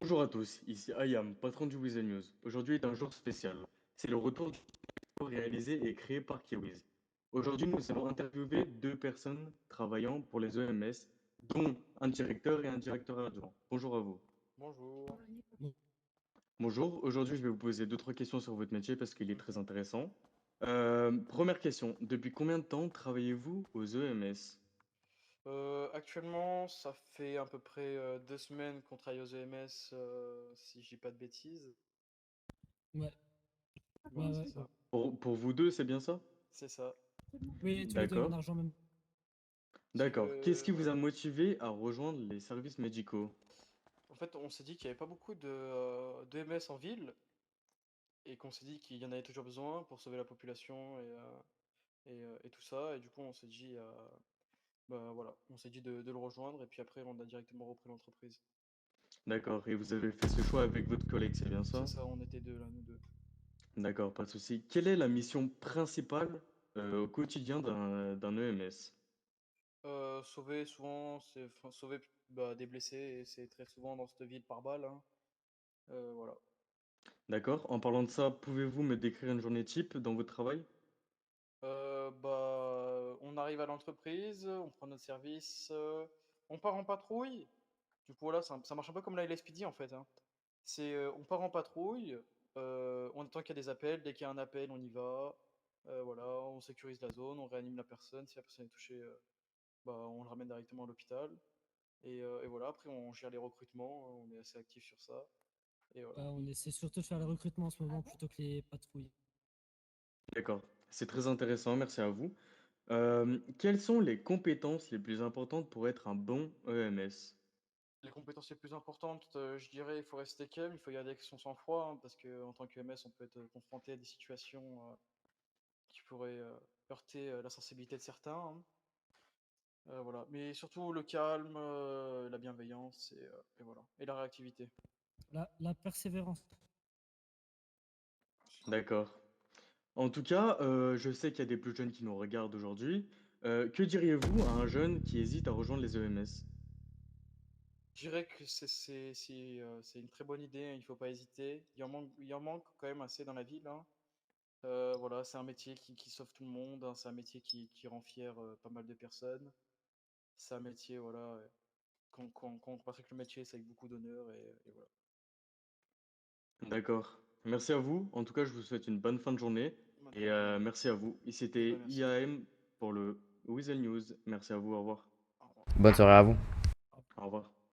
Bonjour à tous, ici Ayam, patron du Weasel News. Aujourd'hui est un jour spécial. C'est le retour du vidéo réalisé et créé par Kiwiz. Aujourd'hui, nous allons interviewer deux personnes travaillant pour les EMS, dont un directeur et un directeur adjoint. Bonjour à vous. Bonjour. Bonjour, aujourd'hui je vais vous poser deux, trois questions sur votre métier parce qu'il est très intéressant. Première question, depuis combien de temps travaillez-vous aux EMS? Actuellement, ça fait à peu près 2 semaines qu'on travaille aux EMS, si je dis pas de bêtises. Ouais, ouais, Voilà, c'est ouais. ça. Pour vous deux, c'est bien ça? C'est ça. Oui, tous les deux, on D'accord. a rejoint même. Parce D'accord. Qu'est-ce que, qui vous voilà. a motivé à rejoindre les services médicaux? En fait, on s'est dit qu'il n'y avait pas beaucoup d'EMS en ville et qu'on s'est dit qu'il y en avait toujours besoin pour sauver la population et tout ça. Et du coup, on s'est dit, bah, voilà, on s'est dit de le rejoindre et puis après, on a directement repris l'entreprise. D'accord. Et vous avez fait ce choix avec votre collègue, c'est bien C'est ça? ça, on était deux là, nous deux. D'accord, pas de souci. Quelle est la mission principale au quotidien d'un EMS? Sauver souvent, enfin, sauver bah, des blessés, et c'est très souvent dans cette ville par balle, hein. Voilà. D'accord. En parlant de ça, pouvez-vous me décrire une journée type dans votre travail? Bah, on arrive à l'entreprise, on prend notre service, on part en patrouille. Du coup, voilà, ça marche un peu comme la LSPD en fait, hein. On part en patrouille, on attend qu'il y a des appels. Dès qu'il y a un appel, on y va. Voilà, on sécurise la zone, on réanime la personne. Si la personne est touchée, bah, on le ramène directement à l'hôpital. Et voilà, après, on gère les recrutements, on est assez actif sur ça. Et voilà. On essaie surtout de faire les recrutements en ce moment plutôt que les patrouilles. D'accord. C'est très intéressant, merci à vous. Quelles sont les compétences les plus importantes pour être un bon EMS? Les compétences les plus importantes, je dirais, il faut rester calme, il faut garder son sang-froid, hein, parce qu'en tant qu'EMS, on peut être confronté à des situations qui pourraient heurter la sensibilité de certains, hein. Voilà. Mais surtout le calme, la bienveillance et voilà. Et la réactivité. La persévérance. D'accord. En tout cas, je sais qu'il y a des plus jeunes qui nous regardent aujourd'hui. Que diriez-vous à un jeune qui hésite à rejoindre les EMS? Je dirais que c'est une très bonne idée, hein, il faut pas hésiter. Il en manque quand même assez dans la ville, hein. Voilà, c'est un métier qui sauve tout le monde, hein, c'est un métier qui rend fier pas mal de personnes. C'est un métier, voilà, quand on pratique le métier, c'est avec beaucoup d'honneur et voilà. D'accord. Merci à vous. En tout cas, je vous souhaite une bonne fin de journée Bonne et fin de journée. merci à vous. Et Eh ben, c'était merci. IAM pour le Weasel News. Merci à vous. Au revoir. Au revoir. Bonne soirée à vous.